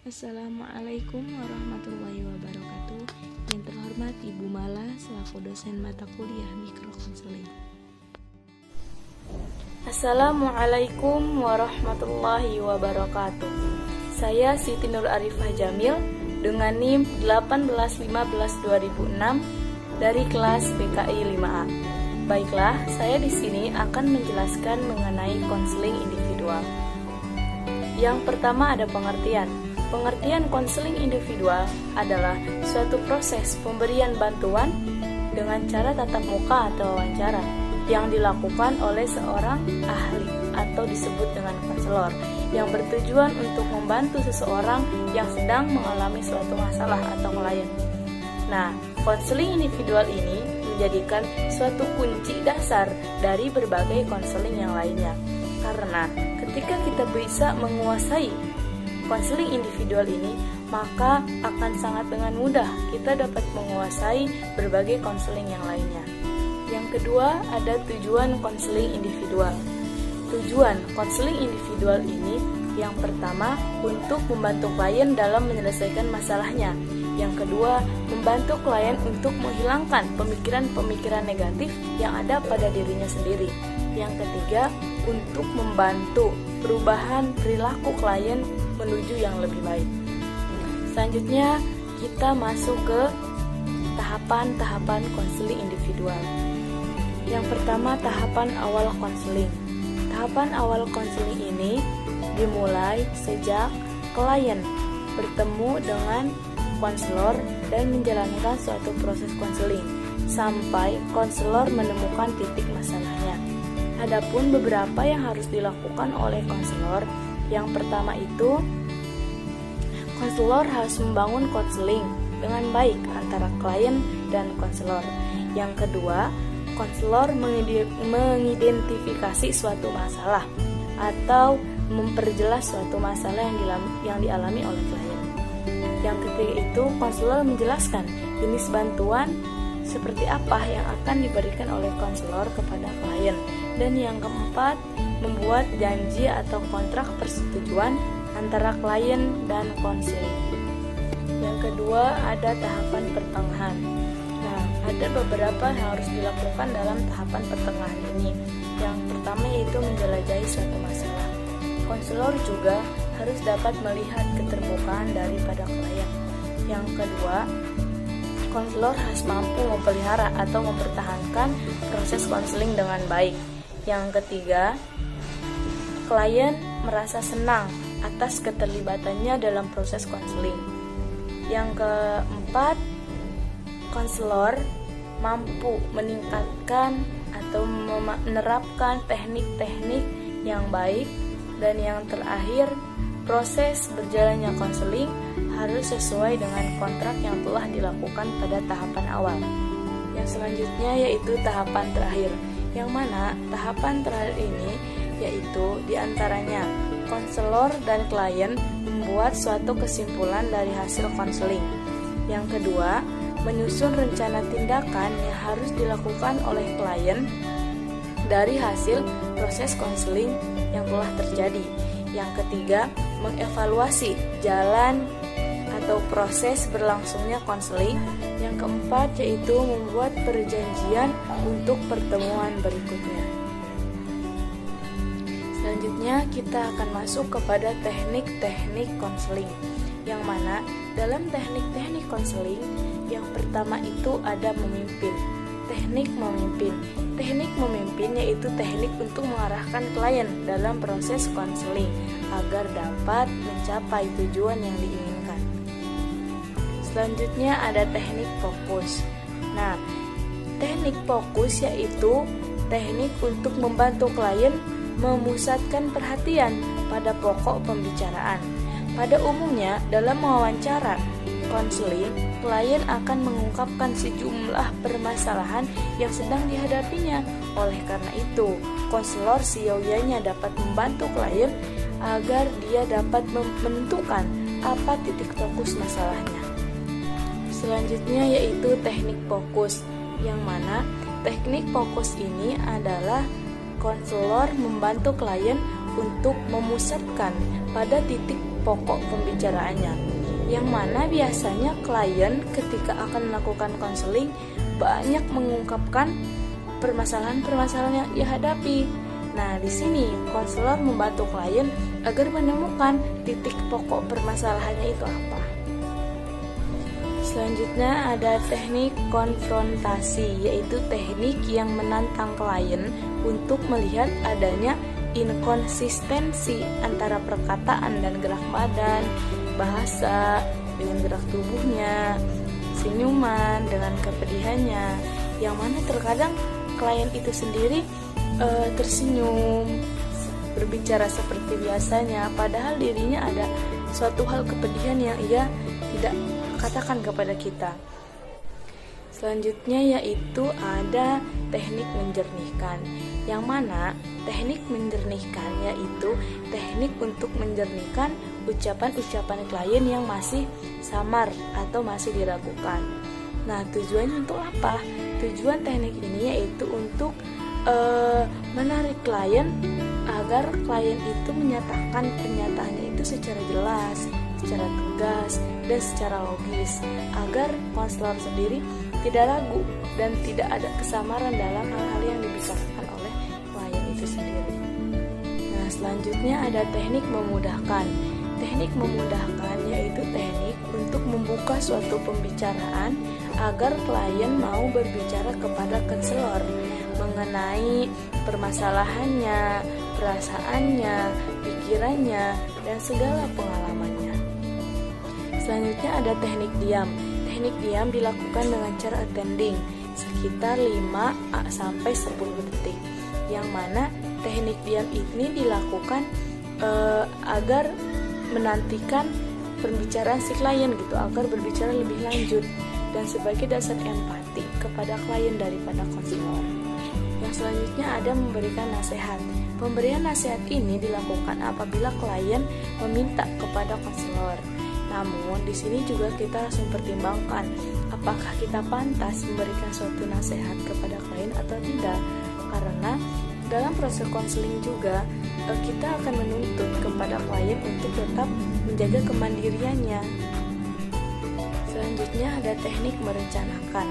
Assalamualaikum warahmatullahi wabarakatuh. Yang terhormat Ibu Mala selaku dosen mata kuliah mikrokonseling. Assalamualaikum warahmatullahi wabarakatuh. Saya Siti Nur Arifah Jamil dengan NIM 1815-2006 dari kelas BKI 5A. Baiklah, saya di sini akan menjelaskan mengenai konseling individual. Yang pertama ada pengertian. Pengertian konseling individual adalah suatu proses pemberian bantuan dengan cara tatap muka atau wawancara yang dilakukan oleh seorang ahli atau disebut dengan konselor yang bertujuan untuk membantu seseorang yang sedang mengalami suatu masalah atau klien. Nah, konseling individual ini menjadikan suatu kunci dasar dari berbagai konseling yang lainnya. Karena ketika kita bisa menguasai konseling individual ini, maka akan sangat dengan mudah kita dapat menguasai berbagai konseling yang lainnya. Yang kedua, ada tujuan konseling individual. Tujuan konseling individual ini yang pertama untuk membantu klien dalam menyelesaikan masalahnya. Yang kedua, membantu klien untuk menghilangkan pemikiran-pemikiran negatif yang ada pada dirinya sendiri. Yang ketiga, untuk membantu perubahan perilaku klien menuju yang lebih baik. Selanjutnya, kita masuk ke tahapan-tahapan konseling individual. Yang pertama, tahapan awal konseling. Tahapan awal konseling ini dimulai sejak klien bertemu dengan konselor dan menjalankan suatu proses konseling sampai konselor menemukan titik masalahnya. Adapun beberapa yang harus dilakukan oleh konselor, yang pertama itu konselor harus membangun konseling dengan baik antara klien dan konselor. Yang kedua, konselor mengidentifikasi suatu masalah atau memperjelas suatu masalah yang dialami oleh klien. Yang ketiga itu konselor menjelaskan jenis bantuan seperti apa yang akan diberikan oleh konselor kepada klien. Dan yang keempat, membuat janji atau kontrak persetujuan antara klien dan konseling. Yang kedua, ada tahapan pertengahan. Nah, ada beberapa yang harus dilakukan dalam tahapan pertengahan ini. Yang pertama yaitu menjelajahi suatu masalah. Konselor juga harus dapat melihat keterbukaan daripada klien. Yang kedua, konselor harus mampu memelihara atau mempertahankan proses konseling dengan baik. Yang ketiga, klien merasa senang atas keterlibatannya dalam proses konseling. Yang keempat, konselor mampu meningkatkan atau menerapkan teknik-teknik yang baik. Dan yang terakhir, proses berjalannya konseling harus sesuai dengan kontrak yang telah dilakukan pada tahapan awal. Yang selanjutnya yaitu tahapan terakhir, yang mana tahapan terakhir ini yaitu diantaranya konselor dan klien membuat suatu kesimpulan dari hasil konseling. Yang kedua, menyusun rencana tindakan yang harus dilakukan oleh klien dari hasil proses konseling yang telah terjadi. Yang ketiga, mengevaluasi jalan atau proses berlangsungnya konseling. Yang keempat yaitu membuat perjanjian untuk pertemuan berikutnya. Selanjutnya kita akan masuk kepada teknik-teknik konseling, yang mana dalam teknik-teknik konseling yang pertama itu ada memimpin. Teknik memimpin. Teknik memimpin yaitu teknik untuk mengarahkan klien dalam proses konseling agar dapat mencapai tujuan yang diinginkan. Selanjutnya ada teknik fokus. Nah, teknik fokus yaitu teknik untuk membantu klien memusatkan perhatian pada pokok pembicaraan. Pada umumnya dalam wawancara konseling, klien akan mengungkapkan sejumlah permasalahan yang sedang dihadapinya. Oleh karena itu, konselor seyogyanya dapat membantu klien agar dia dapat menentukan apa titik fokus masalahnya. Selanjutnya yaitu teknik fokus, yang mana teknik fokus ini adalah konselor membantu klien untuk memusatkan pada titik pokok pembicaraannya, yang mana biasanya klien ketika akan melakukan konseling banyak mengungkapkan permasalahan-permasalahan yang ia hadapi. Nah, di sini konselor membantu klien agar menemukan titik pokok permasalahannya itu apa. Selanjutnya ada teknik konfrontasi, yaitu teknik yang menantang klien untuk melihat adanya inkonsistensi antara perkataan dan gerak badan, bahasa dengan gerak tubuhnya, senyuman dengan kepedihannya, yang mana terkadang klien itu sendiri tersenyum, berbicara seperti biasanya, padahal dirinya ada suatu hal kepedihan yang ia tidak katakan kepada kita. Selanjutnya yaitu ada teknik menjernihkan, yang mana teknik menjernihkan yaitu teknik untuk menjernihkan ucapan-ucapan klien yang masih samar atau masih diragukan. Nah, tujuannya untuk apa? Tujuan teknik ini yaitu untuk menarik klien agar klien itu menyatakan pernyataannya itu secara jelas, secara tegas, dan secara logis, agar konselor sendiri tidak ragu dan tidak ada kesamaran dalam hal-hal yang dibicarakan oleh klien itu sendiri. Nah, selanjutnya ada teknik memudahkan. Teknik memudahkan yaitu teknik untuk membuka suatu pembicaraan agar klien mau berbicara kepada konselor mengenai permasalahannya, perasaannya, pikirannya, dan segala pengalamannya. Selanjutnya ada teknik diam. Teknik diam dilakukan dengan cara attending sekitar 5-10 detik, yang mana teknik diam ini dilakukan agar menantikan pembicaraan si klien gitu, agar berbicara lebih lanjut dan sebagai dasar empati kepada klien daripada konselor. Yang selanjutnya ada memberikan nasihat. Pemberian nasihat ini dilakukan apabila klien meminta kepada konselor. Namun di sini juga kita harus mempertimbangkan apakah kita pantas memberikan suatu nasihat kepada klien atau tidak. Karena dalam proses konseling juga kita akan menuntut kepada klien untuk tetap menjaga kemandiriannya. Selanjutnya ada teknik merencanakan.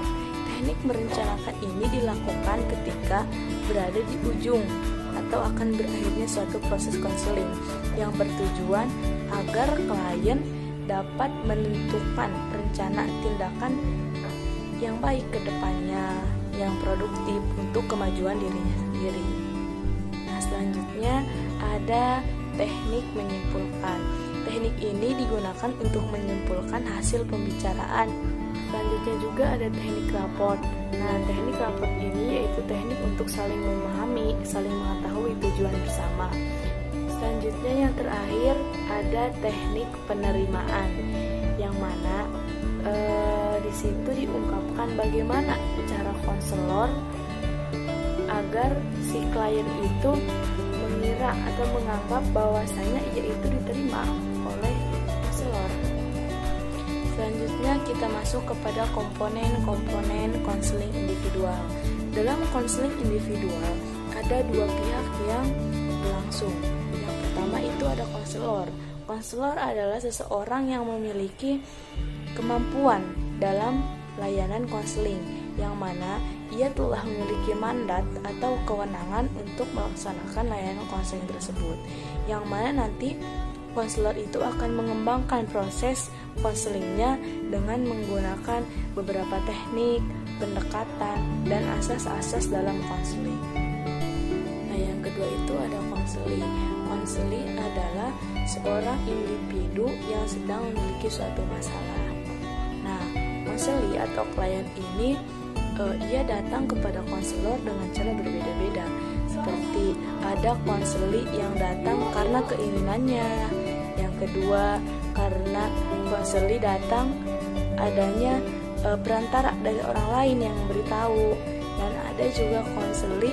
Teknik merencanakan ini dilakukan ketika berada di ujung atau akan berakhirnya suatu proses konseling yang bertujuan agar klien dapat menentukan rencana tindakan yang baik ke depannya, yang produktif untuk kemajuan dirinya sendiri. Nah, selanjutnya ada teknik menyimpulkan. Teknik ini digunakan untuk menyimpulkan hasil pembicaraan. Selanjutnya juga ada teknik raport. Nah, teknik raport ini yaitu teknik untuk saling memahami, saling mengetahui tujuan bersama. Selanjutnya yang terakhir ada teknik penerimaan, yang mana di situ diungkapkan bagaimana cara konselor agar si klien itu mengira atau menganggap bahwasanya ia itu diterima oleh konselor. Selanjutnya kita masuk kepada komponen-komponen konseling individual. Dalam konseling individual ada dua pihak yang berlangsung. Yang pertama itu ada konselor. Konselor adalah seseorang yang memiliki kemampuan dalam layanan konseling, yang mana ia telah memiliki mandat atau kewenangan untuk melaksanakan layanan konseling tersebut, yang mana nanti konselor itu akan mengembangkan proses konselingnya dengan menggunakan beberapa teknik, pendekatan, dan asas-asas dalam konseling. Nah, yang kedua itu ada konseli. Konseli adalah seorang individu yang sedang memiliki suatu masalah. Nah, konseli atau klien ini ia datang kepada konselor dengan cara berbeda-beda. Seperti ada konseli yang datang karena keinginannya, yang kedua karena konseli datang adanya perantara dari orang lain yang memberitahu, dan ada juga konseli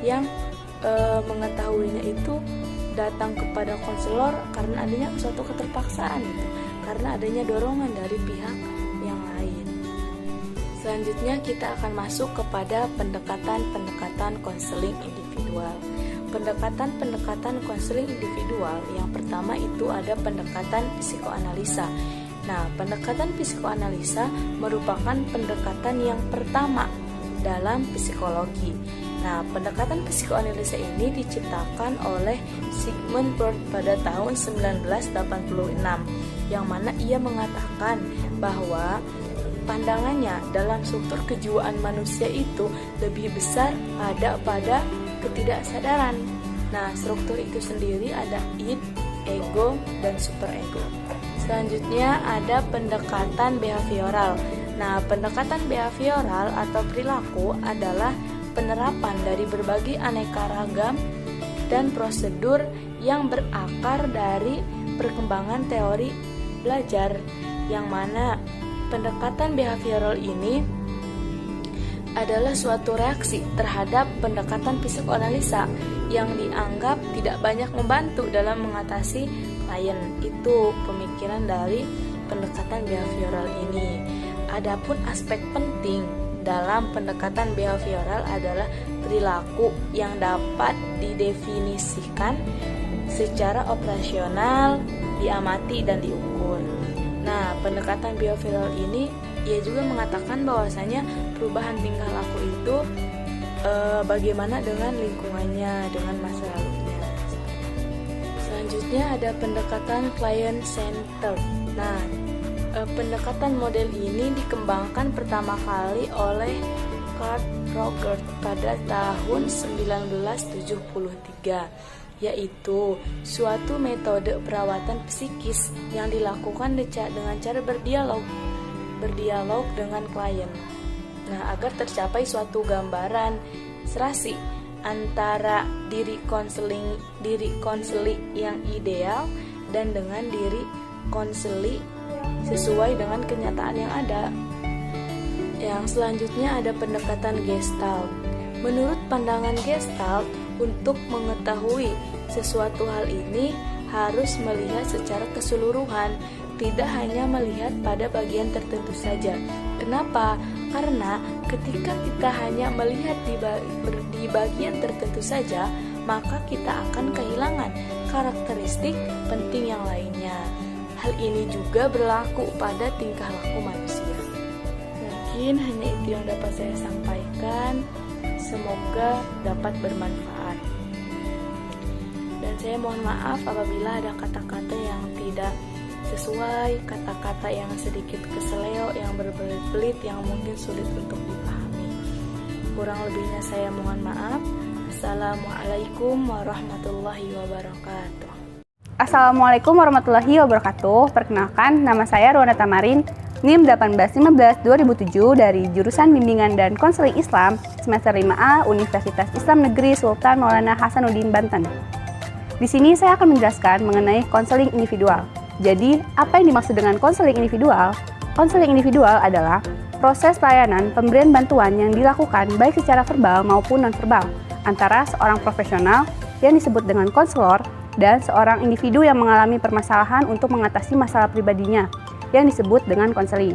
yang mengetahuinya itu datang kepada konselor karena adanya suatu keterpaksaan gitu, karena adanya dorongan dari pihak yang lain. Selanjutnya kita akan masuk kepada pendekatan konseling individual. pendekatan-pendekatan konseling individual. Yang pertama itu ada pendekatan psikoanalisa. Nah, pendekatan psikoanalisa merupakan pendekatan yang pertama dalam psikologi. Nah, pendekatan psikoanalisa ini diciptakan oleh Sigmund Freud pada tahun 1986, yang mana ia mengatakan bahwa pandangannya dalam struktur kejiwaan manusia itu lebih besar ada pada ketidaksadaran. Nah, struktur itu sendiri ada id, ego, dan superego. Selanjutnya ada pendekatan behavioral. Nah, pendekatan behavioral atau perilaku adalah penerapan dari berbagai aneka ragam dan prosedur yang berakar dari perkembangan teori belajar, yang mana pendekatan behavioral ini adalah suatu reaksi terhadap pendekatan psikoanalisa yang dianggap tidak banyak membantu dalam mengatasi klien. Itu pemikiran dari pendekatan behavioral ini. Adapun aspek penting dalam pendekatan behavioral adalah perilaku yang dapat didefinisikan secara operasional, diamati, dan diukur. Nah, pendekatan behavioral ini ia juga mengatakan bahwasanya perubahan tingkah laku itu bagaimana dengan lingkungannya, dengan masa lalunya. Selanjutnya ada pendekatan client center. Nah, pendekatan model ini dikembangkan pertama kali oleh Carl Rogers pada tahun 1973, yaitu suatu metode perawatan psikis yang dilakukan dengan cara berdialog dengan klien. Nah, agar tercapai suatu gambaran serasi antara diri konseli yang ideal dan dengan diri konseli sesuai dengan kenyataan yang ada. Yang selanjutnya ada pendekatan Gestalt. Menurut pandangan Gestalt, untuk mengetahui sesuatu hal ini harus melihat secara keseluruhan, tidak hanya melihat pada bagian tertentu saja. Kenapa? Karena ketika kita hanya melihat di bagian tertentu saja, maka kita akan kehilangan karakteristik penting yang lainnya. Hal ini juga berlaku pada tingkah laku manusia. Mungkin hanya itu yang dapat saya sampaikan. Semoga dapat bermanfaat. Dan saya mohon maaf apabila ada kata-kata yang tidak sesuai, kata-kata yang sedikit keseleo, yang berbelit-belit, yang mungkin sulit untuk dipahami. Kurang lebihnya saya mohon maaf. Assalamualaikum warahmatullahi wabarakatuh. Assalamualaikum warahmatullahi wabarakatuh. Perkenalkan, nama saya Ruana Tamarin, NIM 1815-2007 dari jurusan Bimbingan dan Konseling Islam semester 5A Universitas Islam Negeri Sultan Maulana Hasanuddin Banten. Di sini saya akan menjelaskan mengenai konseling individual. Jadi, apa yang dimaksud dengan konseling individual? Konseling individual adalah proses pelayanan pemberian bantuan yang dilakukan baik secara verbal maupun non-verbal antara seorang profesional yang disebut dengan konselor dan seorang individu yang mengalami permasalahan untuk mengatasi masalah pribadinya yang disebut dengan konseli.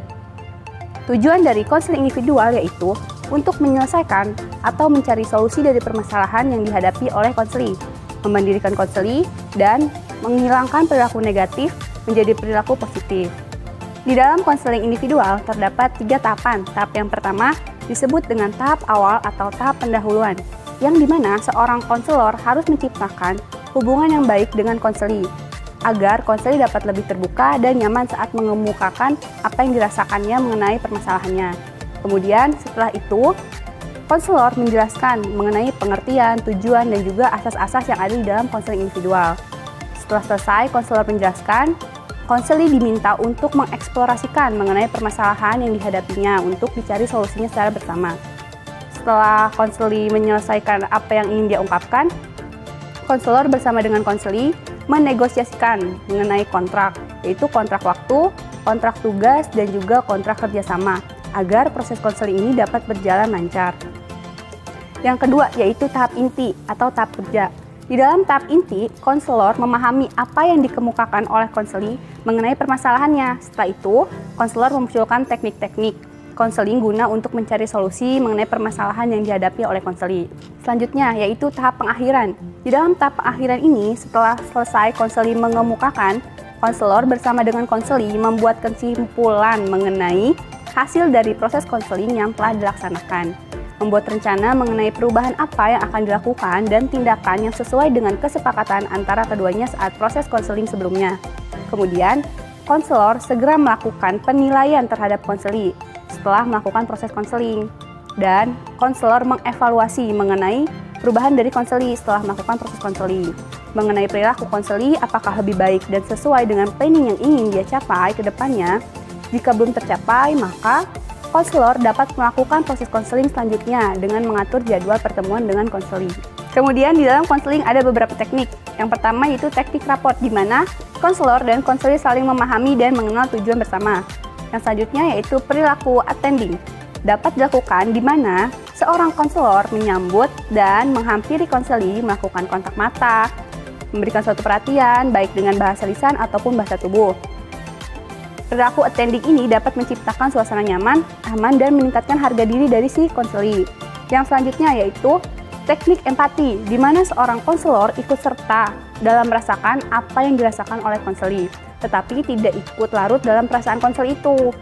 Tujuan dari konseling individual yaitu untuk menyelesaikan atau mencari solusi dari permasalahan yang dihadapi oleh konseli, memandirikan konseli, dan menghilangkan perilaku negatif menjadi perilaku positif. Di dalam konseling individual terdapat 3 tahapan. Tahap yang pertama disebut dengan tahap awal atau tahap pendahuluan, yang dimana seorang konselor harus menciptakan hubungan yang baik dengan konseli, agar konseli dapat lebih terbuka dan nyaman saat mengemukakan apa yang dirasakannya mengenai permasalahannya. Kemudian setelah itu, konselor menjelaskan mengenai pengertian, tujuan, dan juga asas-asas yang ada di dalam konseling individual. Setelah selesai konselor menjelaskan, konseli diminta untuk mengeksplorasikan mengenai permasalahan yang dihadapinya untuk dicari solusinya secara bersama. Setelah konseli menyelesaikan apa yang ingin dia ungkapkan, konselor bersama dengan konseli menegosiasikan mengenai kontrak, yaitu kontrak waktu, kontrak tugas, dan juga kontrak kerjasama, agar proses konseling ini dapat berjalan lancar. Yang kedua yaitu tahap inti atau tahap kerja. Di dalam tahap inti, konselor memahami apa yang dikemukakan oleh konseli mengenai permasalahannya. Setelah itu, konselor memunculkan teknik-teknik konseling guna untuk mencari solusi mengenai permasalahan yang dihadapi oleh konseli. Selanjutnya yaitu tahap pengakhiran. Di dalam tahap pengakhiran ini, setelah selesai konseli mengemukakan, konselor bersama dengan konseli membuat kesimpulan mengenai hasil dari proses konseling yang telah dilaksanakan, membuat rencana mengenai perubahan apa yang akan dilakukan dan tindakan yang sesuai dengan kesepakatan antara keduanya saat proses konseling sebelumnya. Kemudian, konselor segera melakukan penilaian terhadap konseli setelah melakukan proses konseling, dan konselor mengevaluasi mengenai perubahan dari konseli setelah melakukan proses konseling, mengenai perilaku konseli apakah lebih baik dan sesuai dengan planning yang ingin dia capai ke depannya. Jika belum tercapai, maka konselor dapat melakukan proses konseling selanjutnya dengan mengatur jadwal pertemuan dengan konseli. Kemudian di dalam konseling ada beberapa teknik. Yang pertama yaitu teknik raport, di mana konselor dan konseli saling memahami dan mengenal tujuan bersama. Yang selanjutnya yaitu perilaku attending. Dapat dilakukan di mana seorang konselor menyambut dan menghampiri konseli, melakukan kontak mata, memberikan suatu perhatian baik dengan bahasa lisan ataupun bahasa tubuh. Perilaku attending ini dapat menciptakan suasana nyaman, aman, dan meningkatkan harga diri dari si konseli. Yang selanjutnya yaitu teknik empati, di mana seorang konselor ikut serta dalam merasakan apa yang dirasakan oleh konseli, tetapi tidak ikut larut dalam perasaan konseli itu.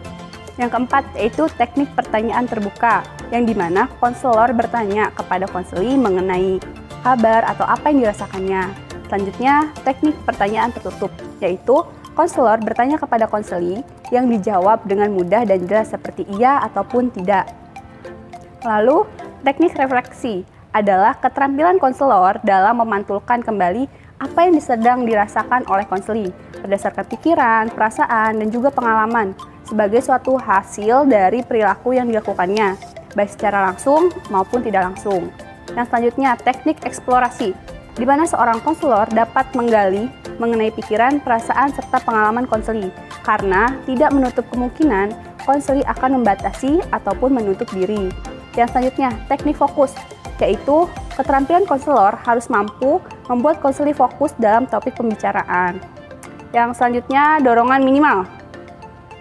Yang keempat yaitu teknik pertanyaan terbuka, yang dimana konselor bertanya kepada konseli mengenai kabar atau apa yang dirasakannya. Selanjutnya, teknik pertanyaan tertutup, yaitu konselor bertanya kepada konseli yang dijawab dengan mudah dan jelas seperti iya ataupun tidak. Lalu, teknik refleksi adalah keterampilan konselor dalam memantulkan kembali apa yang sedang dirasakan oleh konseli berdasarkan pikiran, perasaan, dan juga pengalaman sebagai suatu hasil dari perilaku yang dilakukannya, baik secara langsung maupun tidak langsung. Yang selanjutnya, teknik eksplorasi, di mana seorang konselor dapat menggali mengenai pikiran, perasaan, serta pengalaman konseli, karena tidak menutup kemungkinan konseli akan membatasi ataupun menutup diri. Yang selanjutnya, teknik fokus, yaitu keterampilan konselor harus mampu membuat konseli fokus dalam topik pembicaraan. Yang selanjutnya, dorongan minimal.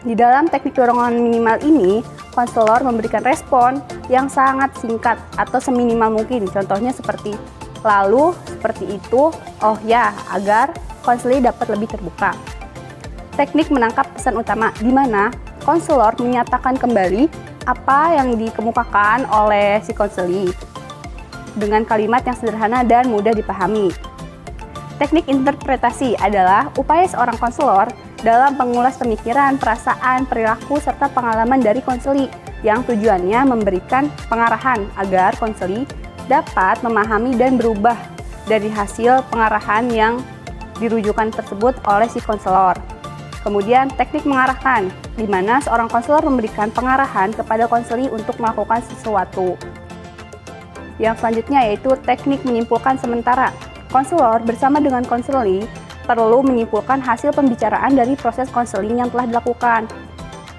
Di dalam teknik dorongan minimal ini, konselor memberikan respon yang sangat singkat atau seminimal mungkin. Contohnya seperti, lalu, seperti itu, oh ya, agar konseli dapat lebih terbuka. Teknik menangkap pesan utama, di mana konselor menyatakan kembali apa yang dikemukakan oleh si konseli dengan kalimat yang sederhana dan mudah dipahami. Teknik interpretasi adalah upaya seorang konselor dalam mengulas pemikiran, perasaan, perilaku, serta pengalaman dari konseli yang tujuannya memberikan pengarahan agar konseli dapat memahami dan berubah dari hasil pengarahan yang dirujukan tersebut oleh si konselor. Kemudian teknik mengarahkan, di mana seorang konselor memberikan pengarahan kepada konseli untuk melakukan sesuatu. Yang selanjutnya yaitu teknik menyimpulkan sementara. Konselor bersama dengan konseli perlu menyimpulkan hasil pembicaraan dari proses konseling yang telah dilakukan.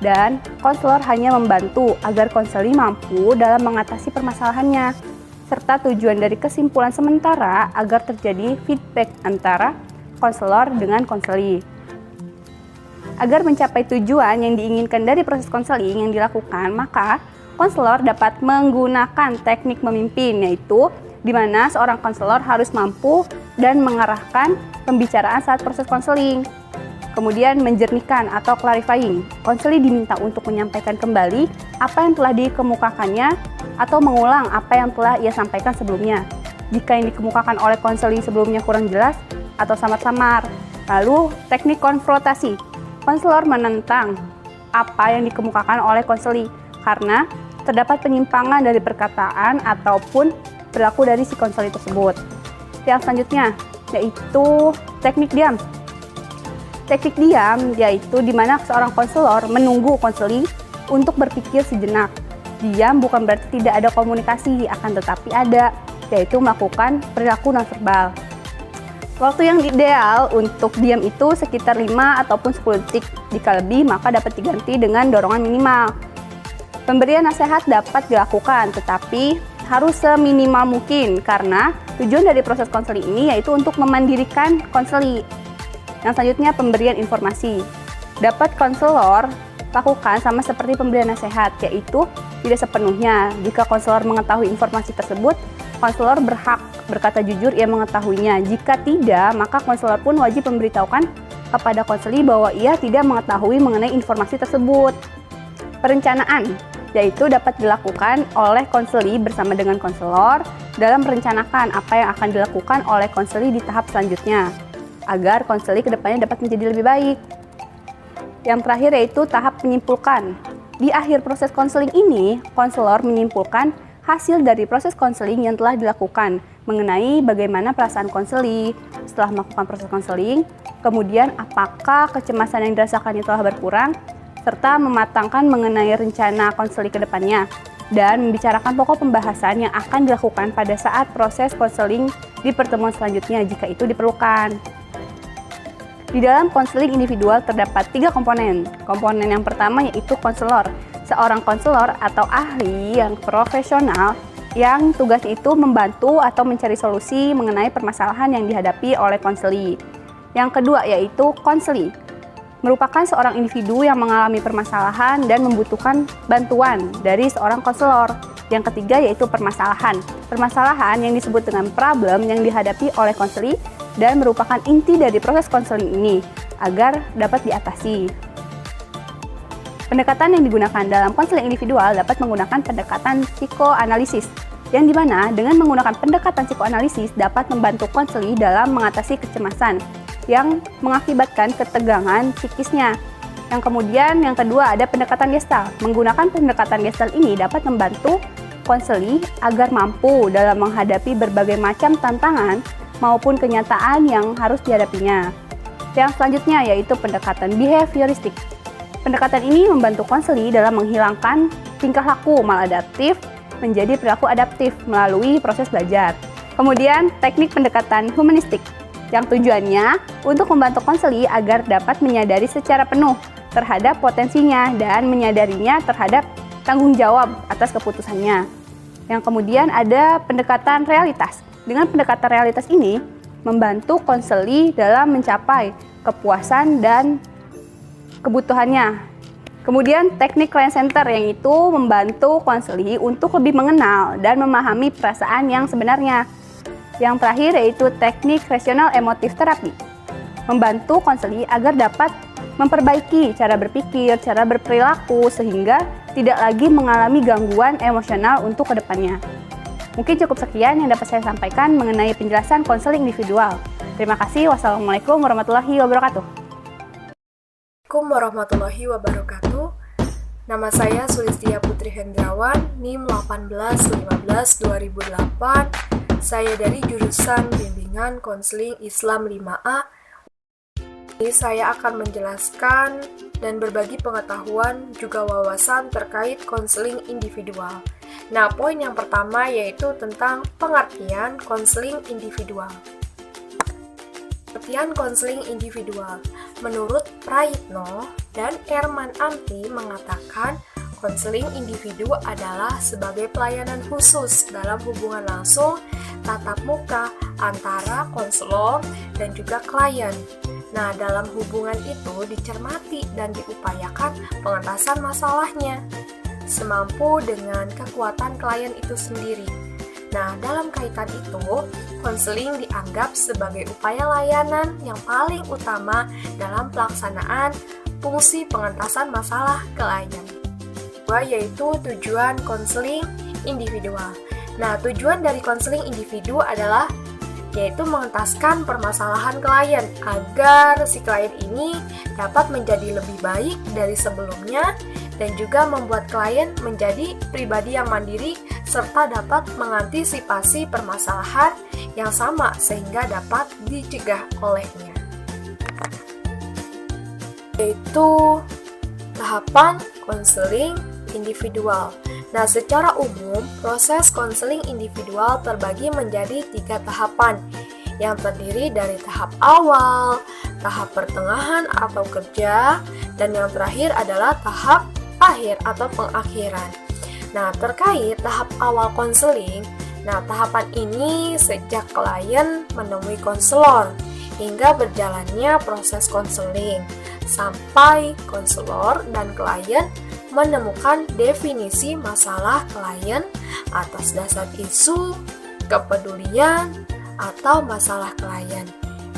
Dan konselor hanya membantu agar konseli mampu dalam mengatasi permasalahannya, serta tujuan dari kesimpulan sementara agar terjadi feedback antara konselor dengan konseli. Agar mencapai tujuan yang diinginkan dari proses konseling yang dilakukan, maka konselor dapat menggunakan teknik memimpin, yaitu di mana seorang konselor harus mampu dan mengarahkan pembicaraan saat proses konseling. Kemudian menjernihkan atau clarifying. Konseli diminta untuk menyampaikan kembali apa yang telah dikemukakannya atau mengulang apa yang telah ia sampaikan sebelumnya. Jika yang dikemukakan oleh konseli sebelumnya kurang jelas atau samar-samar. Lalu teknik konfrontasi. Konselor menentang apa yang dikemukakan oleh konseli karena terdapat penyimpangan dari perkataan ataupun perilaku dari si konseli tersebut. Yang selanjutnya yaitu teknik diam. Teknik diam yaitu di mana seorang konselor menunggu konseli untuk berpikir sejenak. Diam bukan berarti tidak ada komunikasi, akan tetapi ada, yaitu melakukan perilaku nonverbal. Waktu yang ideal untuk diam itu sekitar 5 ataupun 10 detik. Jika lebih, maka dapat diganti dengan dorongan minimal. Pemberian nasihat dapat dilakukan, tetapi harus seminimal mungkin karena tujuan dari proses konseling ini yaitu untuk memandirikan konseli. Yang selanjutnya pemberian informasi. Dapat konselor lakukan sama seperti pemberian nasihat, yaitu tidak sepenuhnya. Jika konselor mengetahui informasi tersebut, konselor berhak berkata jujur ia mengetahuinya. Jika tidak, maka konselor pun wajib memberitahukan kepada konseli bahwa ia tidak mengetahui mengenai informasi tersebut. Perencanaan, yaitu dapat dilakukan oleh konseli bersama dengan konselor dalam merencanakan apa yang akan dilakukan oleh konseli di tahap selanjutnya, agar konseli kedepannya dapat menjadi lebih baik. Yang terakhir yaitu tahap menyimpulkan. Di akhir proses konseling ini, konselor menyimpulkan hasil dari proses konseling yang telah dilakukan mengenai bagaimana perasaan konseli setelah melakukan proses konseling, kemudian apakah kecemasan yang dirasakannya telah berkurang, serta mematangkan mengenai rencana konseli ke depannya, dan membicarakan pokok pembahasan yang akan dilakukan pada saat proses konseling di pertemuan selanjutnya jika itu diperlukan. Di dalam konseling individual terdapat 3 komponen. Komponen yang pertama yaitu konselor. Seorang konselor atau ahli yang profesional yang tugasnya itu membantu atau mencari solusi mengenai permasalahan yang dihadapi oleh konseli. Yang kedua yaitu konseli. Merupakan seorang individu yang mengalami permasalahan dan membutuhkan bantuan dari seorang konselor. Yang ketiga yaitu permasalahan. Permasalahan yang disebut dengan problem yang dihadapi oleh konseli dan merupakan inti dari proses konseling ini agar dapat diatasi. Pendekatan yang digunakan dalam konseling individual dapat menggunakan pendekatan psikoanalisis, yang dimana dengan menggunakan pendekatan psikoanalisis dapat membantu konseli dalam mengatasi kecemasan yang mengakibatkan ketegangan psikisnya. Yang kemudian yang kedua ada pendekatan Gestalt. Menggunakan pendekatan Gestalt ini dapat membantu konseli agar mampu dalam menghadapi berbagai macam tantangan maupun kenyataan yang harus dihadapinya. Yang selanjutnya yaitu pendekatan behavioristik. Pendekatan ini membantu konseli dalam menghilangkan tingkah laku maladaptif menjadi perilaku adaptif melalui proses belajar. Kemudian teknik pendekatan humanistik yang tujuannya untuk membantu konseli agar dapat menyadari secara penuh terhadap potensinya dan menyadarinya terhadap tanggung jawab atas keputusannya. Yang kemudian ada pendekatan realitas. Dengan pendekatan realitas ini, membantu konseli dalam mencapai kepuasan dan kebutuhannya. Kemudian teknik client center yang itu membantu konseli untuk lebih mengenal dan memahami perasaan yang sebenarnya. Yang terakhir yaitu teknik rasional emotif terapi. Membantu konseli agar dapat memperbaiki cara berpikir, cara berperilaku sehingga tidak lagi mengalami gangguan emosional untuk kedepannya. Mungkin cukup sekian yang dapat saya sampaikan mengenai penjelasan konseling individual. Terima kasih. Wassalamualaikum warahmatullahi wabarakatuh. Assalamualaikum warahmatullahi wabarakatuh. Nama saya Sulistia Putri Hendrawan, NIM 1815-2008. Saya dari jurusan Bimbingan Konseling Islam 5A. Ini saya akan menjelaskan dan berbagi pengetahuan juga wawasan terkait konseling individual. Nah, poin yang pertama yaitu tentang pengertian konseling individual. Pengertian konseling individual. Menurut Praitno dan Erman Amti mengatakan konseling individu adalah sebagai pelayanan khusus dalam hubungan langsung tatap muka antara konselor dan juga klien. Nah, dalam hubungan itu dicermati dan diupayakan pengentasan masalahnya semampu dengan kekuatan klien itu sendiri. Nah, dalam kaitan itu, konseling dianggap sebagai upaya layanan yang paling utama dalam pelaksanaan fungsi pengentasan masalah klien. Yaitu tujuan konseling individual. Nah, tujuan dari konseling individu adalah yaitu mengentaskan permasalahan klien agar si klien ini dapat menjadi lebih baik dari sebelumnya dan juga membuat klien menjadi pribadi yang mandiri serta dapat mengantisipasi permasalahan yang sama sehingga dapat dicegah olehnya. Yaitu tahapan konseling individual. Nah, secara umum, proses konseling individual terbagi menjadi 3 tahapan yang terdiri dari tahap awal, tahap pertengahan atau kerja, dan yang terakhir adalah tahap akhir atau pengakhiran. Nah, terkait tahap awal konseling, nah tahapan ini sejak klien menemui konselor hingga berjalannya proses konseling sampai konselor dan klien menemukan definisi masalah klien atas dasar isu, kepedulian, atau masalah klien.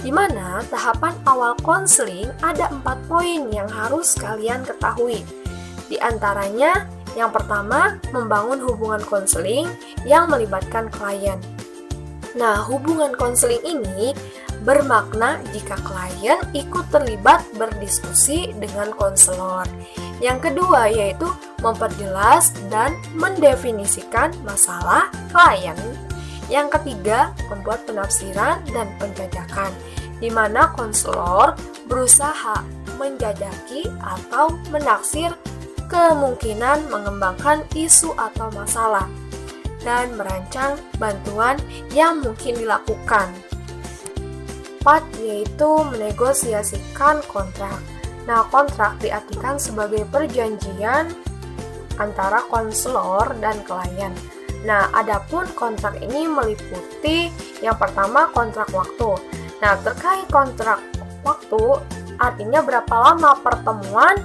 Di mana tahapan awal konseling ada 4 poin yang harus kalian ketahui. Di antaranya, yang pertama, membangun hubungan konseling yang melibatkan klien. Nah, hubungan konseling ini bermakna jika klien ikut terlibat berdiskusi dengan konselor. Yang kedua yaitu memperjelas dan mendefinisikan masalah klien. Yang ketiga, membuat penafsiran dan penjajakan, di mana konselor berusaha menjajaki atau menaksir kemungkinan mengembangkan isu atau masalah dan merancang bantuan yang mungkin dilakukan. 4 yaitu menegosiasikan kontrak. Nah, kontrak diartikan sebagai perjanjian antara konselor dan klien. Nah, adapun kontrak ini meliputi yang pertama kontrak waktu. Nah, terkait kontrak waktu artinya berapa lama pertemuan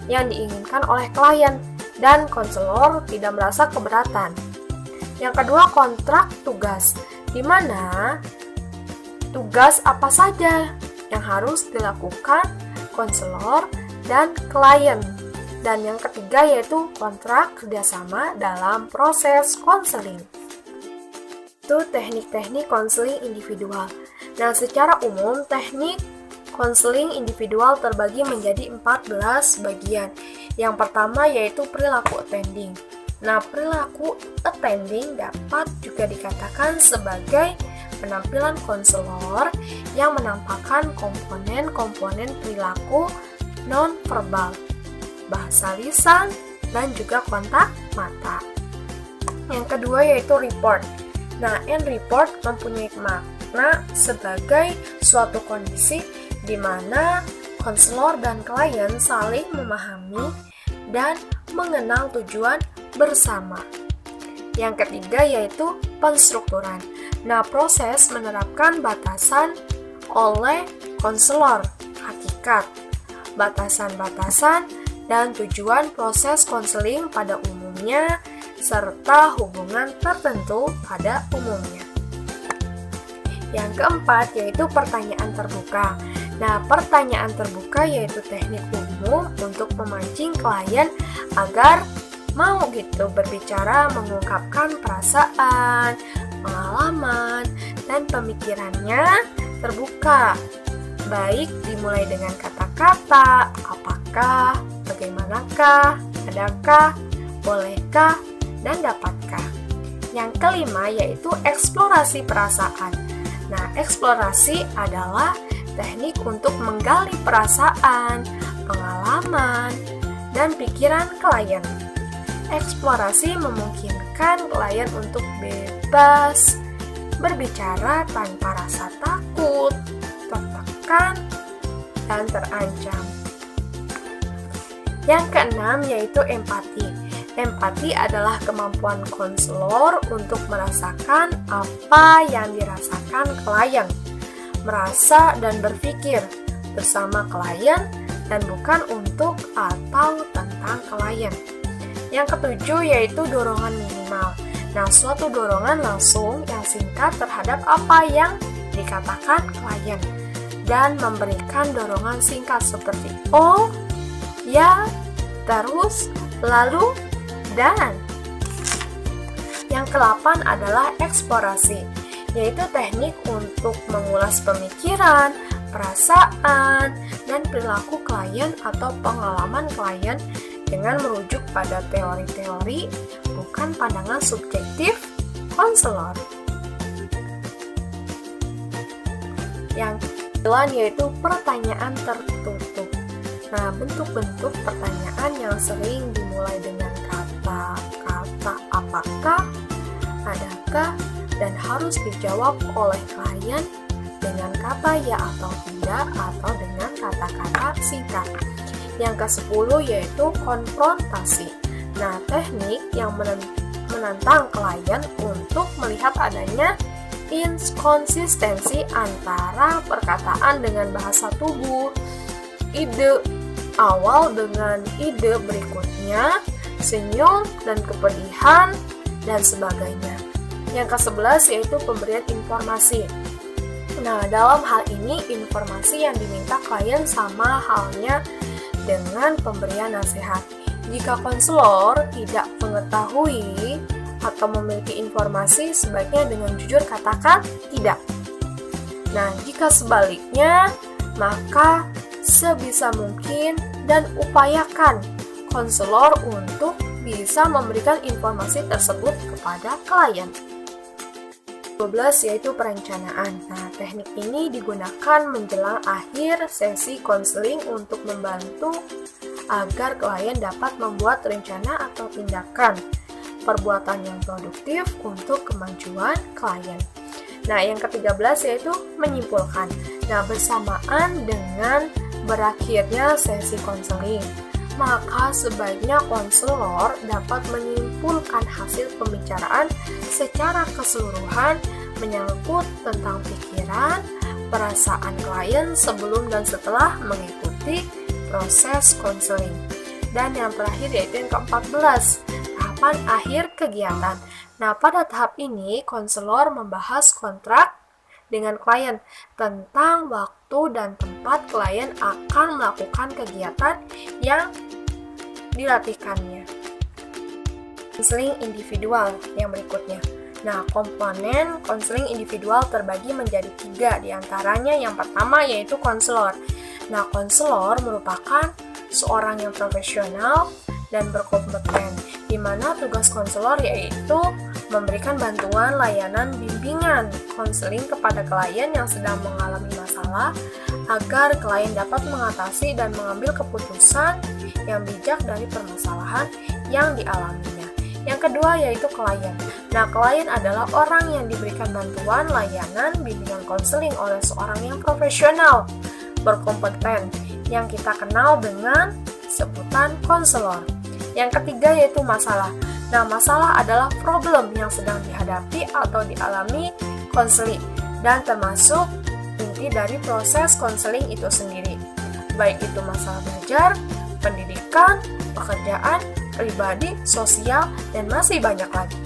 yang diinginkan oleh klien dan konselor tidak merasa keberatan. Yang kedua, kontrak tugas, di mana tugas apa saja yang harus dilakukan konselor dan klien. Dan yang ketiga yaitu kontrak kerjasama dalam proses konseling. Itu teknik-teknik konseling individual. Nah, secara umum teknik konseling individual terbagi menjadi 14 bagian. Yang pertama yaitu perilaku attending. Nah, perilaku attending dapat juga dikatakan sebagai penampilan konselor yang menampakkan komponen-komponen perilaku non-verbal, bahasa lisan, dan juga kontak mata. Yang kedua yaitu report. Nah, report mempunyai makna sebagai suatu kondisi di mana konselor dan klien saling memahami dan mengenal tujuan bersama. Yang ketiga yaitu penstrukturan. Nah, proses menerapkan batasan oleh konselor, hakikat, batasan-batasan, dan tujuan proses konseling pada umumnya, serta hubungan tertentu pada umumnya. Yang keempat yaitu pertanyaan terbuka. Nah, pertanyaan terbuka yaitu teknik umum untuk memancing klien agar mau berbicara, mengungkapkan perasaan, pengalaman, dan pemikirannya terbuka. Baik dimulai dengan kata-kata, apakah, bagaimanakah, adakah, bolehkah, dan dapatkah. Yang kelima yaitu eksplorasi perasaan. Nah, eksplorasi adalah teknik untuk menggali perasaan, pengalaman, dan pikiran klien. Eksplorasi memungkinkan klien untuk bebas berbicara tanpa rasa takut, tertekan, dan terancam. Yang keenam yaitu empati. Empati adalah kemampuan konselor untuk merasakan apa yang dirasakan klien, merasa dan berpikir bersama klien dan bukan untuk atau tentang klien. Yang ketujuh yaitu dorongan minimal. Nah, suatu dorongan langsung yang singkat terhadap apa yang dikatakan klien dan memberikan dorongan singkat seperti oh, ya, terus, lalu, dan. Yang ke-8 adalah eksplorasi, yaitu teknik untuk mengulas pemikiran, perasaan, dan perilaku klien atau pengalaman klien dengan merujuk pada teori-teori, bukan pandangan subjektif konselor. Yang kedua yaitu pertanyaan tertutup. Nah, bentuk-bentuk pertanyaan yang sering dimulai dengan kata-kata apakah, adakah, dan harus dijawab oleh klien dengan kata ya atau tidak atau dengan kata-kata singkat. Yang ke-10 yaitu konfrontasi. Nah, teknik yang menantang klien untuk melihat adanya inkonsistensi antara perkataan dengan bahasa tubuh, ide awal dengan ide berikutnya, senyum dan kepedihan, dan sebagainya. Yang ke-11 yaitu pemberian informasi. Nah, dalam hal ini informasi yang diminta klien sama halnya dengan pemberian nasihat. Jika konselor tidak mengetahui atau memiliki informasi, sebaiknya dengan jujur katakan tidak. Nah, jika sebaliknya, maka sebisa mungkin dan upayakan konselor untuk bisa memberikan informasi tersebut kepada klien. 12 yaitu perencanaan. Nah, teknik ini digunakan menjelang akhir sesi konseling untuk membantu agar klien dapat membuat rencana atau tindakan perbuatan yang produktif untuk kemajuan klien. Nah, yang ke-13 yaitu menyimpulkan. Nah, bersamaan dengan berakhirnya sesi konseling, maka sebaiknya konselor dapat menyimpulkan hasil pembicaraan secara keseluruhan menyangkut tentang pikiran, perasaan klien sebelum dan setelah mengikuti proses konseling. Dan yang terakhir yaitu yang ke-14, tahapan akhir kegiatan. Nah, pada tahap ini konselor membahas kontrak dengan klien tentang waktu dan tempat klien akan melakukan kegiatan yang dilatihkannya. Konseling individual yang berikutnya. Nah, komponen konseling individual terbagi menjadi 3, diantaranya yang pertama yaitu konselor. Nah, konselor merupakan seorang yang profesional dan berkompeten, di mana tugas konselor yaitu memberikan bantuan layanan bimbingan konseling kepada klien yang sedang mengalami masalah agar klien dapat mengatasi dan mengambil keputusan yang bijak dari permasalahan yang dialaminya. Yang kedua yaitu klien. Nah, klien adalah orang yang diberikan bantuan layanan bimbingan konseling oleh seorang yang profesional, berkompeten, yang kita kenal dengan sebutan konselor. Yang ketiga yaitu masalah. Nah, masalah adalah problem yang sedang dihadapi atau dialami konseling dan termasuk inti dari proses konseling itu sendiri. Baik itu masalah belajar, pendidikan, pekerjaan, pribadi, sosial, dan masih banyak lagi.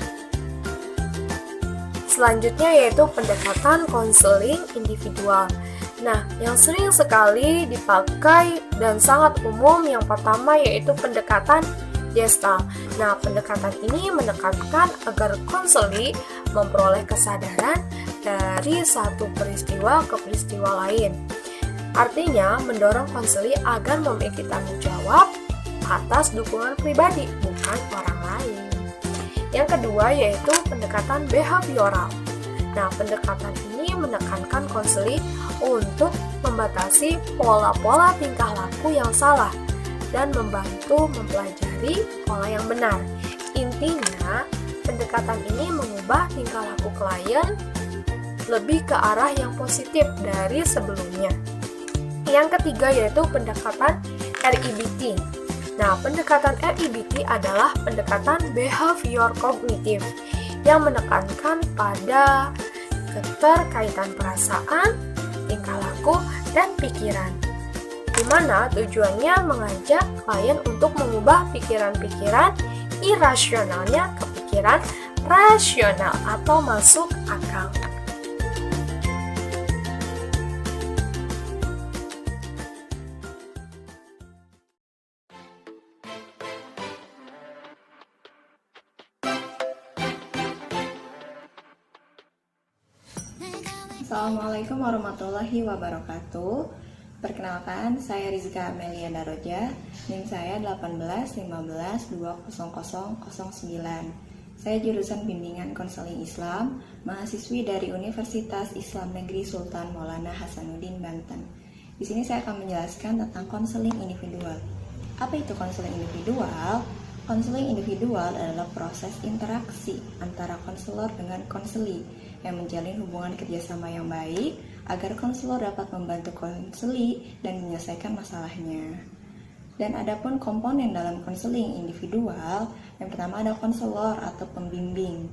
Selanjutnya yaitu pendekatan konseling individual. Nah, yang sering sekali dipakai dan sangat umum yang pertama yaitu pendekatan Gestalt. Nah, pendekatan ini menekankan agar konseli memperoleh kesadaran dari satu peristiwa ke peristiwa lain. Artinya, mendorong konseli agar memiliki tanggung jawab atas dukungan pribadi, bukan orang lain. Yang kedua yaitu pendekatan behavioral. Nah, pendekatan ini menekankan konseli untuk membatasi pola-pola tingkah laku yang salah dan membantu mempelajari pola yang benar. Intinya, pendekatan ini mengubah tingkah laku klien lebih ke arah yang positif dari sebelumnya. Yang ketiga yaitu pendekatan REBT. Nah, pendekatan REBT adalah pendekatan behavior kognitif yang menekankan pada keterkaitan perasaan, tingkah laku, dan pikiran, di mana tujuannya mengajak klien untuk mengubah pikiran-pikiran irasionalnya ke pikiran rasional atau masuk akal. Assalamualaikum warahmatullahi wabarakatuh. Perkenalkan, saya Rizka Amelia Daroja, NIM saya 18-15-200009. Saya jurusan Bimbingan Konseling Islam, mahasiswi dari Universitas Islam Negeri Sultan Maulana Hasanuddin, Banten. Di sini saya akan menjelaskan tentang konseling individual. Apa itu konseling individual? Konseling individual adalah proses interaksi antara konselor dengan konseli yang menjalin hubungan kerjasama yang baik agar konselor dapat membantu konseli dan menyelesaikan masalahnya. Dan adapun komponen dalam konseling individual, yang pertama ada konselor atau pembimbing.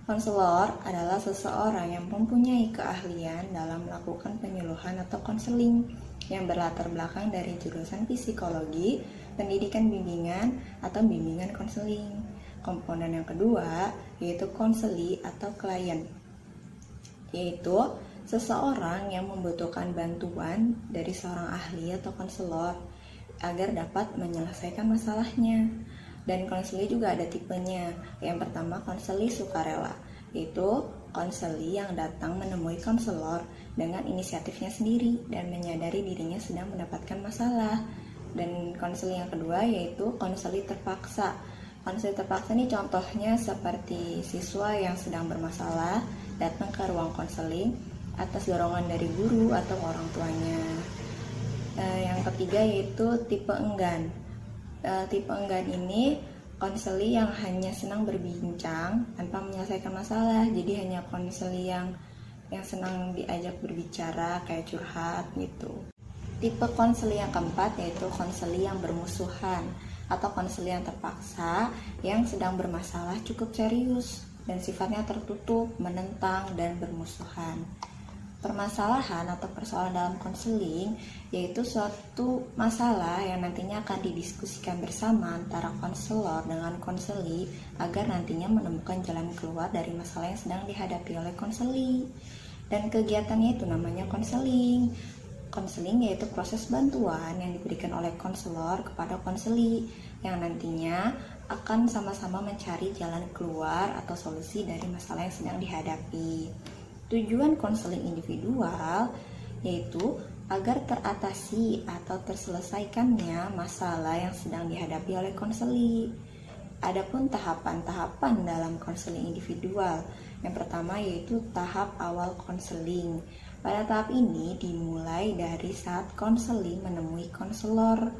Konselor adalah seseorang yang mempunyai keahlian dalam melakukan penyuluhan atau konseling yang berlatar belakang dari jurusan psikologi, pendidikan bimbingan, atau bimbingan konseling. Komponen yang kedua yaitu konseli atau klien, yaitu seseorang yang membutuhkan bantuan dari seorang ahli atau konselor agar dapat menyelesaikan masalahnya. Dan konseli juga ada tipenya. Yang pertama, konseli sukarela, yaitu konseli yang datang menemui konselor dengan inisiatifnya sendiri dan menyadari dirinya sedang mendapatkan masalah. Dan konseli yang kedua yaitu konseli terpaksa. Konseli terpaksa ini contohnya seperti siswa yang sedang bermasalah datang ke ruang konseling atas dorongan dari guru atau orang tuanya. Yang ketiga yaitu tipe enggan. Tipe enggan ini konseli yang hanya senang berbincang tanpa menyelesaikan masalah. Jadi hanya konseli yang senang diajak berbicara, kayak curhat gitu. Tipe konseli yang keempat yaitu konseli yang bermusuhan atau konseli yang terpaksa yang sedang bermasalah cukup serius dan sifatnya tertutup, menentang, dan bermusuhan. Permasalahan atau persoalan dalam konseling yaitu suatu masalah yang nantinya akan didiskusikan bersama antara konselor dengan konseli agar nantinya menemukan jalan keluar dari masalah yang sedang dihadapi oleh konseli. Dan kegiatannya itu namanya konseling. Konseling yaitu proses bantuan yang diberikan oleh konselor kepada konseli yang nantinya akan sama-sama mencari jalan keluar atau solusi dari masalah yang sedang dihadapi. Tujuan konseling individual yaitu agar teratasi atau terselesaikannya masalah yang sedang dihadapi oleh konseli. Adapun tahapan-tahapan dalam konseling individual, yang pertama yaitu tahap awal konseling. Pada tahap ini dimulai dari saat konseli menemui konselor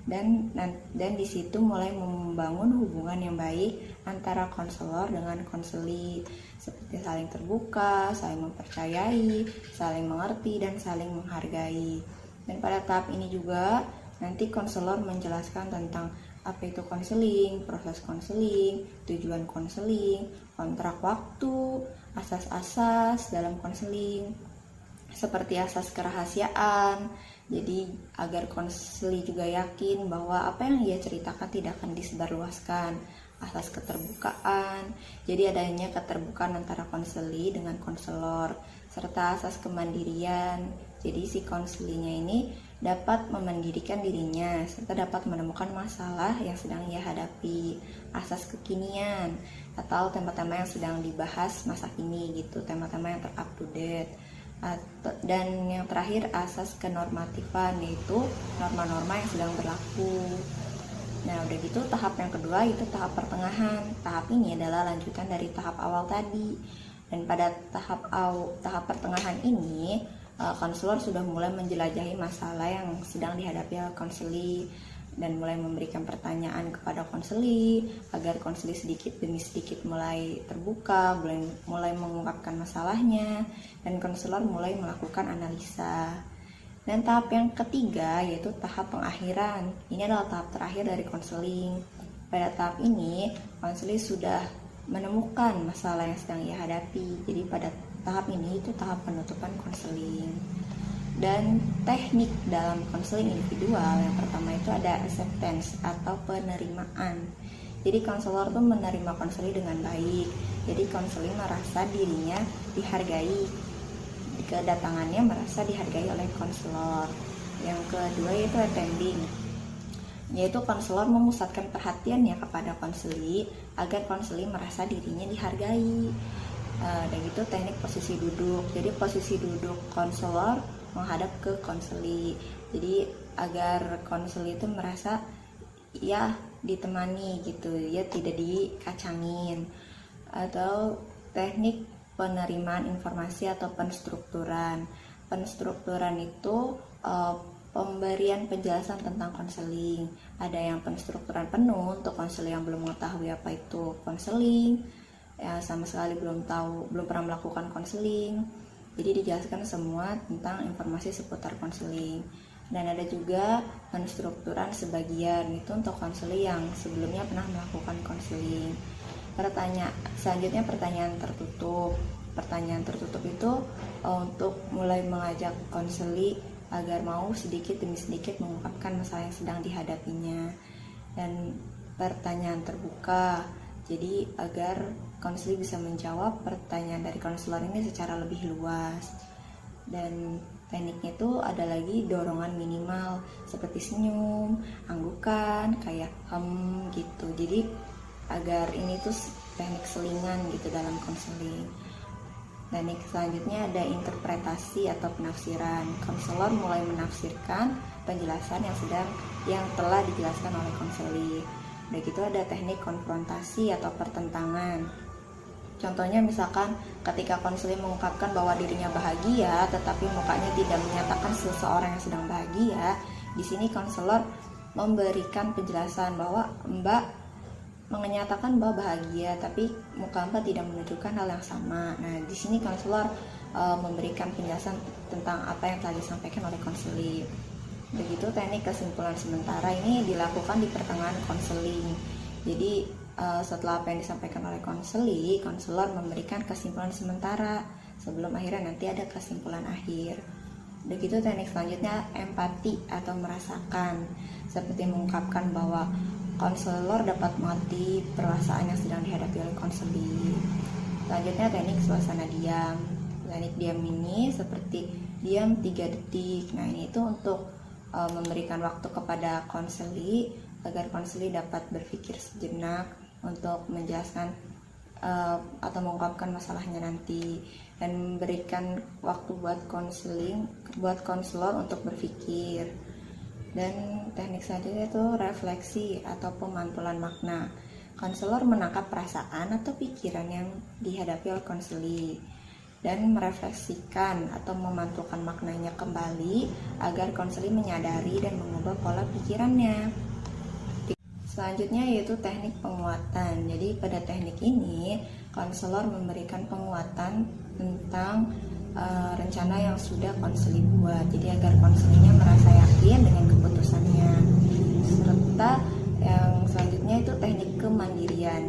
dan di situ mulai membangun hubungan yang baik antara konselor dengan konseli, seperti saling terbuka, saling mempercayai, saling mengerti, dan saling menghargai. Dan pada tahap ini juga nanti konselor menjelaskan tentang apa itu konseling, proses konseling, tujuan konseling, kontrak waktu, asas-asas dalam konseling, seperti asas kerahasiaan. Jadi agar konseli juga yakin bahwa apa yang ia ceritakan tidak akan disebarluaskan. Asas keterbukaan, jadi adanya keterbukaan antara konseli dengan konselor, serta asas kemandirian. Jadi si konselinya ini dapat memandirikan dirinya serta dapat menemukan masalah yang sedang ia hadapi. Asas kekinian atau tema-tema yang sedang dibahas masa kini gitu, tema-tema yang ter-up to date. Dan yang terakhir asas kenormatifan, yaitu norma-norma yang sedang berlaku. Nah udah gitu tahap yang kedua itu tahap pertengahan. Tahap ini adalah lanjutan dari tahap awal tadi. Dan pada tahap pertengahan ini konselor sudah mulai menjelajahi masalah yang sedang dihadapi oleh konseli dan mulai memberikan pertanyaan kepada konseli agar konseli sedikit demi sedikit mulai terbuka, mulai mengungkapkan masalahnya, dan konselor mulai melakukan analisa. Dan tahap yang ketiga yaitu tahap pengakhiran. Ini adalah tahap terakhir dari konseling. Pada tahap ini konseli sudah menemukan masalah yang sedang ia hadapi. Jadi pada tahap ini itu tahap penutupan konseling. Dan teknik dalam konseling individual yang pertama itu ada acceptance atau penerimaan. Jadi konselor tuh menerima konseling dengan baik. Jadi konseling merasa dirinya dihargai, kedatangannya merasa dihargai oleh konselor. Yang kedua yaitu attending, yaitu konselor memusatkan perhatiannya kepada konseli agar konseli merasa dirinya dihargai. Dan itu teknik posisi duduk. Jadi posisi duduk konselor menghadap ke konseli. Jadi agar konseli itu merasa ya ditemani gitu, ya tidak dikacangin. Atau teknik penerimaan informasi atau penstrukturan. Penstrukturan itu pemberian penjelasan tentang konseling. Ada yang penstrukturan penuh untuk konseling yang belum mengetahui apa itu konseling, ya sama sekali belum pernah melakukan konseling. Jadi dijelaskan semua tentang informasi seputar konseling. Dan ada juga penstrukturan sebagian, itu untuk konseling yang sebelumnya pernah melakukan konseling. Selanjutnya pertanyaan tertutup. Pertanyaan tertutup itu untuk mulai mengajak konseli agar mau sedikit demi sedikit mengungkapkan masalah yang sedang dihadapinya. Dan pertanyaan terbuka, jadi agar konseli bisa menjawab pertanyaan dari konselor ini secara lebih luas. Dan tekniknya itu ada lagi dorongan minimal seperti senyum, anggukan, kayak gitu. Jadi agar ini tuh teknik selingan gitu dalam konseling. Teknik selanjutnya ada interpretasi atau penafsiran. Konselor mulai menafsirkan penjelasan yang telah dijelaskan oleh konseli. Udah gitu ada teknik konfrontasi atau pertentangan. Contohnya misalkan ketika konseli mengungkapkan bahwa dirinya bahagia, tetapi mukanya tidak menyatakan seseorang yang sedang bahagia, di sini konselor memberikan penjelasan bahwa Mbak menyatakan bahwa bahagia, tapi muka Mbak tidak menunjukkan hal yang sama. Nah, di sini konselor memberikan penjelasan tentang apa yang telah disampaikan oleh konseli. Begitu teknik kesimpulan sementara ini dilakukan di pertengahan konseling. Jadi setelah apa yang disampaikan oleh konseli, konselor memberikan kesimpulan sementara sebelum akhirnya nanti ada kesimpulan akhir. Begitu teknik selanjutnya empati atau merasakan, seperti mengungkapkan bahwa konselor dapat mengerti perasaan yang sedang dihadapi oleh konseli. Selanjutnya teknik suasana diam. Teknik diam ini seperti diam 3 detik. Nah, ini itu untuk memberikan waktu kepada konseli agar konseli dapat berpikir sejenak untuk menjelaskan atau mengungkapkan masalahnya nanti, dan memberikan waktu buat konselor untuk berpikir. Dan teknik selanjutnya itu refleksi atau pemantulan makna. Konselor menangkap perasaan atau pikiran yang dihadapi oleh konseli dan merefleksikan atau memantulkan maknanya kembali agar konseli menyadari dan mengubah pola pikirannya. Selanjutnya yaitu teknik penguatan. Jadi pada teknik ini konselor memberikan penguatan tentang rencana yang sudah konseli buat. Jadi agar konselinya merasa yakin dengan keputusannya. Serta yang selanjutnya itu teknik kemandirian.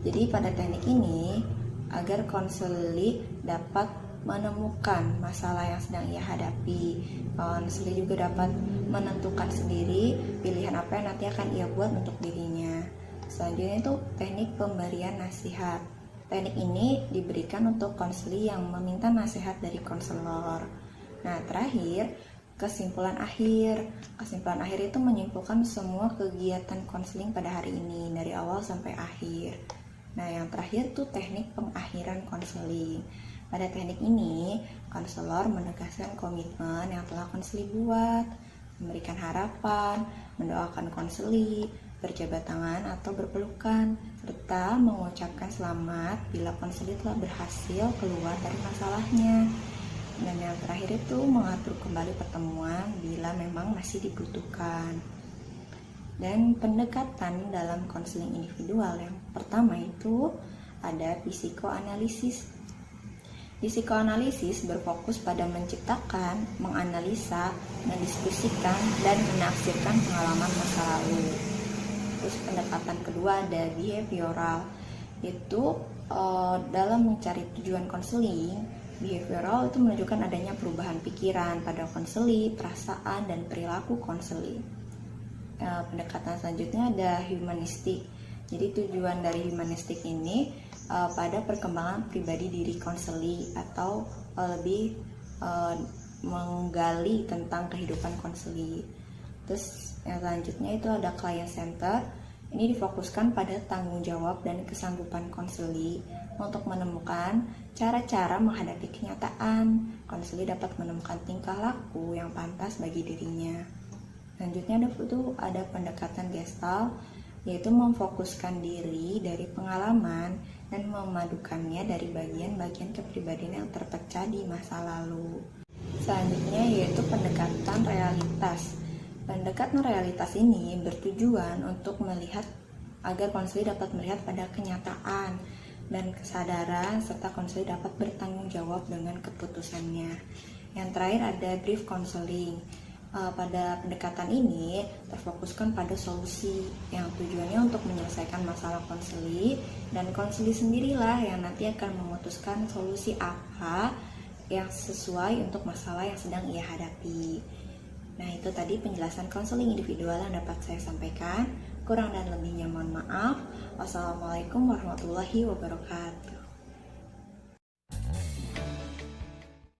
Jadi pada teknik ini agar konseli dapat menemukan masalah yang sedang ia hadapi. Konseli juga dapat menentukan sendiri pilihan apa yang nanti akan ia buat untuk dirinya. Selanjutnya itu teknik pemberian nasihat. Teknik ini diberikan untuk konseli yang meminta nasihat dari konselor. Nah, terakhir kesimpulan akhir. Kesimpulan akhir itu menyimpulkan semua kegiatan konseling pada hari ini dari awal sampai akhir. Nah, yang terakhir tuh teknik pengakhiran konseling. Pada teknik ini, konselor menegaskan komitmen yang telah konseli buat, memberikan harapan, mendoakan konseli, berjabat tangan atau berpelukan, serta mengucapkan selamat bila konseli telah berhasil keluar dari masalahnya. Dan yang terakhir itu mengatur kembali pertemuan bila memang masih dibutuhkan. Dan pendekatan dalam konseling individual yang pertama itu ada psikoanalisis. Psikoanalisis berfokus pada menciptakan, menganalisa, mendiskusikan, dan menafsirkan pengalaman masa lalu. Terus pendekatan kedua ada behavioral, itu dalam mencari tujuan konseling. Behavioral itu menunjukkan adanya perubahan pikiran pada konseli, perasaan, dan perilaku konseli. Pendekatan selanjutnya ada humanistik. Jadi tujuan dari humanistik ini pada perkembangan pribadi diri konseli atau lebih menggali tentang kehidupan konseli. Terus yang selanjutnya itu ada client center. Ini difokuskan pada tanggung jawab dan kesanggupan konseli untuk menemukan cara-cara menghadapi kenyataan. Konseli dapat menemukan tingkah laku yang pantas bagi dirinya. Selanjutnya ada pendekatan Gestalt, yaitu memfokuskan diri dari pengalaman dan memadukannya dari bagian-bagian kepribadian yang terpecah di masa lalu. Selanjutnya yaitu pendekatan realitas. Pendekatan realitas ini bertujuan untuk melihat agar konseli dapat melihat pada kenyataan dan kesadaran serta konseli dapat bertanggung jawab dengan keputusannya. Yang terakhir ada brief counseling. Pada pendekatan ini terfokuskan pada solusi yang tujuannya untuk menyelesaikan masalah konseli, dan konseli sendirilah yang nanti akan memutuskan solusi apa yang sesuai untuk masalah yang sedang ia hadapi. Nah, itu tadi penjelasan konseling individual yang dapat saya sampaikan. Kurang dan lebihnya mohon maaf. Wassalamualaikum warahmatullahi wabarakatuh.